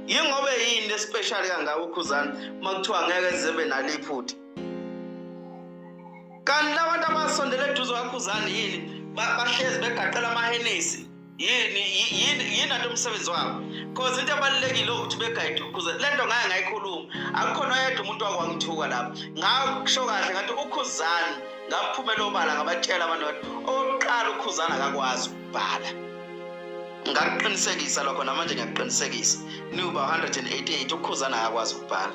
Yingobe yini especially kangawo uKhuzani makuthiwa ngeke zibe naliphutha. Kanti labantu abasondele eduze kwaKhuzani yini bahlezi begaqela amahenisi. Yini into umsebenzi wabo. Because into ebalulekile ukuthi begayide uKhuzani. Lento ngeke ngayikhuluma. Akukhona oyedwa umuntu wakwangithuka lapha. Ngakusho kahle ngathi uKhuzani ngaphumela obala ngabatshela abantu oqala uKhuzani akakwazi ukubhala. Ngakuqinisekisa lokho namanje ngiyakuqinisekisa. Nuba 188 uKhuzani akakwazi ukubhala.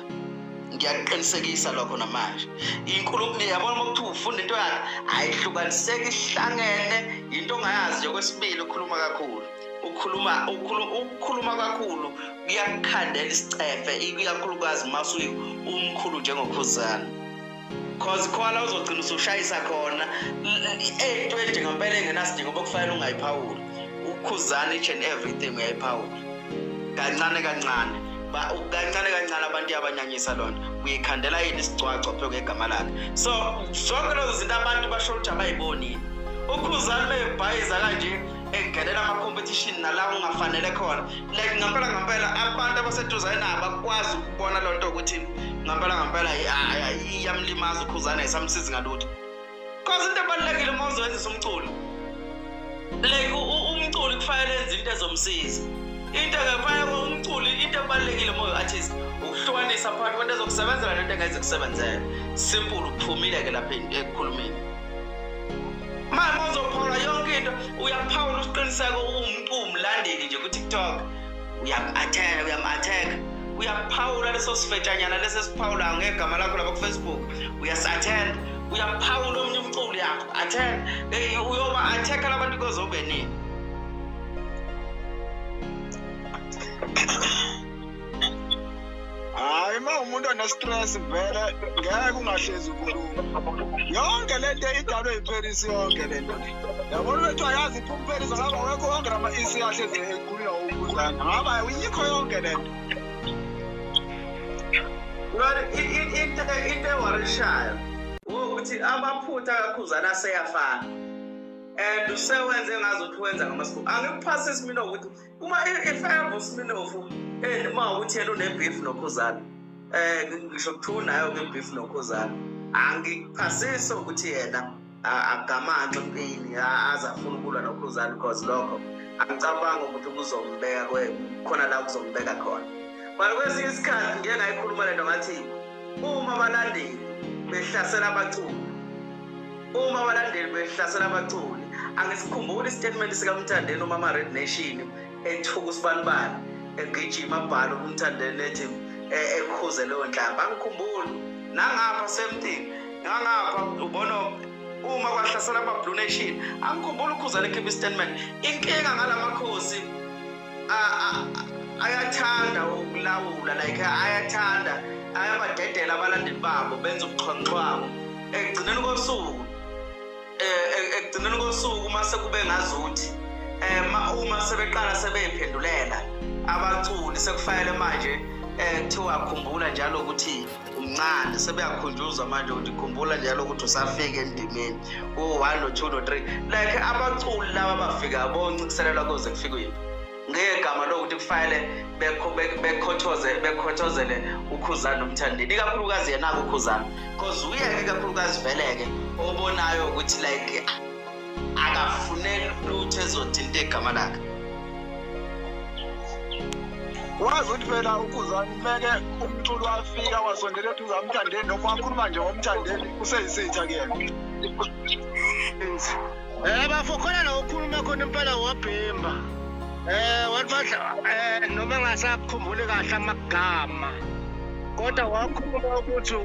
Ngiyakuqinisekisa lokho namanje. Inkulumo yabona ukuthi ufunda into yakhe ayihlukaniseki ihlangene into ongayazi nje kwesibili ukhuluma kakhulu. Ukukhuluma kakhulu kuyakhandela isicefe ikakhulukazi masuye umkhulu njengoKhuzani. Cause khona uzogcina usushayisa khona into njengempela engenasidingo bokufanele ungayiphawula. uKhuzani each and everything uyayiphawula. Kancane kancane. Kancane abantu yabanyanyisa lonto. Uyikhandela yini isicwaco phe kwegama lakhe. So zonke lezo zinto abantu basho ukuthi abayiboni. uKhuzani mebhayiza kanje engenela ama competition nala ungafanele khona. Like ngampela abantu abaseduze nabo bakwazi ukubona lonto ukuthi ngampela iyamlimaza uKhuzani ayisamsizi ngalutho. Cause into ebalulekile uma uzwenza umculo. Like umculo kufanele enze into ezomsiza. Intoekufanele umculo into ebalulekile uma uartist ukuhlukanisa phakathi kwento ezokusebenzela nento engayise kusebenzela. Simple ukuphumile ke lapha ekukhulumeni. Manje uzophola yonke into uyaphawula usiqiniseko umlandeli nje ku TikTok. Uyam-attack. Uyaphawula leso sifetshanyana lesi siphawula ngegama lakho lapha ku Facebook. Uyasattend. Uyaphawula omunye umculo yakho. Attack. Uyoba attack abantu kozobe nini. Hayi umuntu one stress vele ngeke ungahlezi ukhuluma. Yonke lento idalwe yiParis yonke lento. Yabona ukuthi ayazi iParis ngaba wekho wonke ama isi yahlezi ekhuluma uKhuzani. Ngaba uyikho yonke lento. Into ewarishaya ukuthi amaphutha kaKhuzani aseyafana. And usewenze ngazothi wenza ngamasiko. Angikuphasa isimino ukuthi uma ifevo Sminofu uma uthi yena unebeef noKhuzani. Ngisho ukuthi nayo ngebeef noKhuzani. Angikuphasisa ukuthi yena agamanxe empini azafuna ukulwa noKhuzani because lokho angicabanga ukuthi kuzombeka khona la kuzombeka khona. But kwesinye isikhathi ngeke ngayikhuluma lento ngathi uma abalandeli behlasela abaculi angisikhumbula istatement sikaMthandeni noma Red Nation ethuka usibanibani egijima abhala uMthandeni ethi ekhuze leyo nhlamba angikhumbuli nangapha same thing ngangapha ubona uma kwahlasela ama-Blue Nation angikhumbula uKhuzani ekhipha istatement inkinga ngalamakhosi ayathanda ukulawula like ayathanda ayabadedela abalandeli babo benza ubuxhwanguxhwangu ekugcineni kosuku mase kube ngazuthi uma sebeqala sebeyiphendulela abaculi sekufanele manje kuthiwa akhumbula njalo ukuthi umncane sebeyakhunjuzwa manje ukuthi khumbula njalo ukuthi usafika endimeni 1 no 2 no 3 like abaculi laba bafika boncikisela koze kufike yini ngegama lokuthi kufanele bekhothozele uKhuzani nomthandeni ikakhulukazi yena uKhuzani because uyeke kakhulukazi veleke obonayo ukuthi like akafunele lutho ezothinta igama lakhe. Wazi ukuthi phela uKhuzani meke umculo wafika wasondela eduze kwaMthandeni noma wakhuluma nje ngoMthandeni useyisitha kuyena. Bafo khona nokukhuluma khona impela wabhemba. Wathi badla noma ngasakhumbule kahle amagama. Kodwa wakhuluma ukuthi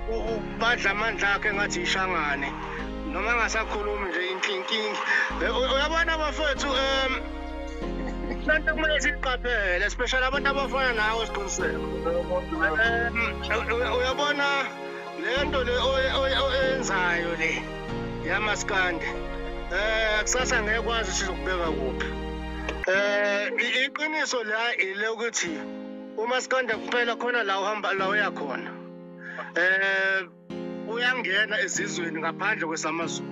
badla amandla akhe ngathi ishangane. Noma ngasakhuluma nje inkingi. Uyabona bafethu Santo kumele siqaphele especially abantu abafana nawe siqiniseko. Uyabona lento le oyenzayo le yamaskande. Kusasa ngeke kwazi sizokubeka kuphi. Iqiniso la ile ukuthi umaskande kuphela khona la uhamba la uya khona. Uyangena ezizweni ngaphandle kwesamazulu.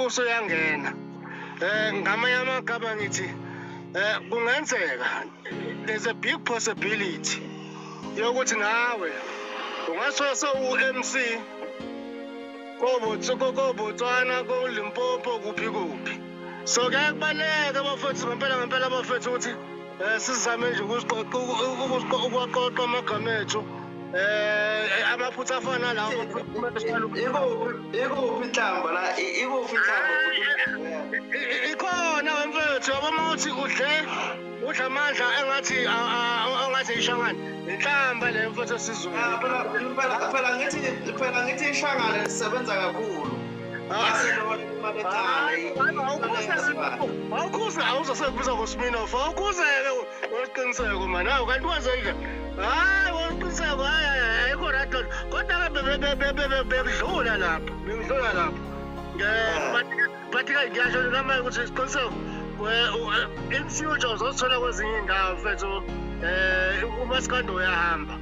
Usuyangena. Ngamanye amagama ngithi kungenzeka there's a big possibility yokuthi nawe ungasola u-MC koBotswana koLimpopo kuphi so kubaleka abafethu ngempela abafethu ukuthi sizame nje ukuwaqoqa amagama ethu amaphutha afana lawo ikuphi inhlamba la ikuphi inhlamba ikhona wemfethu yabona ukuthi udla amandla engathi ishangane inhlamba le mfethu esizweni phela ngithi ishangane lisebenza kakhulu awukhuze awuzosebenza ngoSminoff awukhuzeke weqiniseko manje hayi kanti wazeke hayi weqiniseko hayi ayikho radlo kodwa bekudlula lapho but ngiyasho ngamanye ukuthi isiqiniseko in future uzothola kwezinye indawo mfethu umaskando uyahamba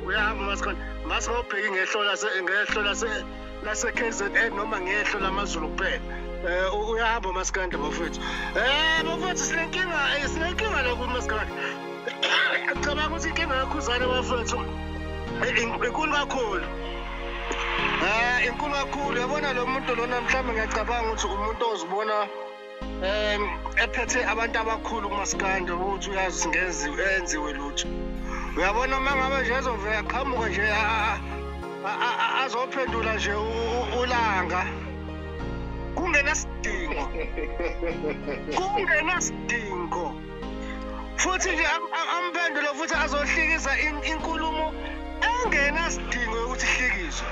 umaskando ngase ngobheki ngehlo lase-KZN noma ngehlo lamaZulu kuphela uyahamba umaskanda bafethu bafethu sinenkinga la kumaskanda ngicabanga ukuthi inkinga yakhuzane bafethu inkulu kakhulu inkulu kakhulu yabona lo muntu lona mhlawumbe ngiyacabanga ukuthi umuntu ozibona ephethe abantu abakhulu kumaskanda ukuthi uyazi enziwe lutho uyabona uma ngabe nje ezovela qhamuka nje azophendula nje ulanga kungenasidingo futhi nje amphendule futhi azohlikisa inkulumo engenasidingo ukuthi ihlikizwe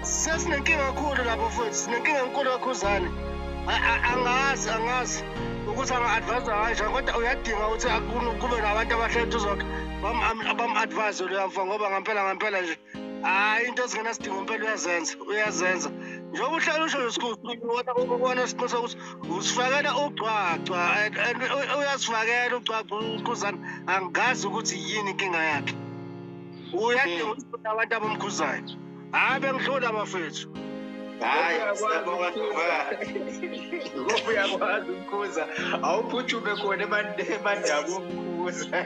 sesinenkinga kakhulu lapho futhi sinenkinga enkulu kakhuzane angazi ukuthi anga-advise kanjani kodwa uyadinga ukuthi kube nabantu abahleli uzokhe bam-advise luyamfa ngoba ngampela nje hayi into ezingenasidingo mpela uyazenza njengoba uhlala usho ubona isiqiniseko ukuthi usifakela ugcwagcwa uyasifakela ugcwagcwa ukhuzane angazi ukuthi yini inkinga yakhe uyadinga ukuthi abantu abamkhuzayo hayi bengidlula bafethu hayi siyabonga ngoba uyakwazi ukukhuza awuphuthume khona emandabo ukukhuza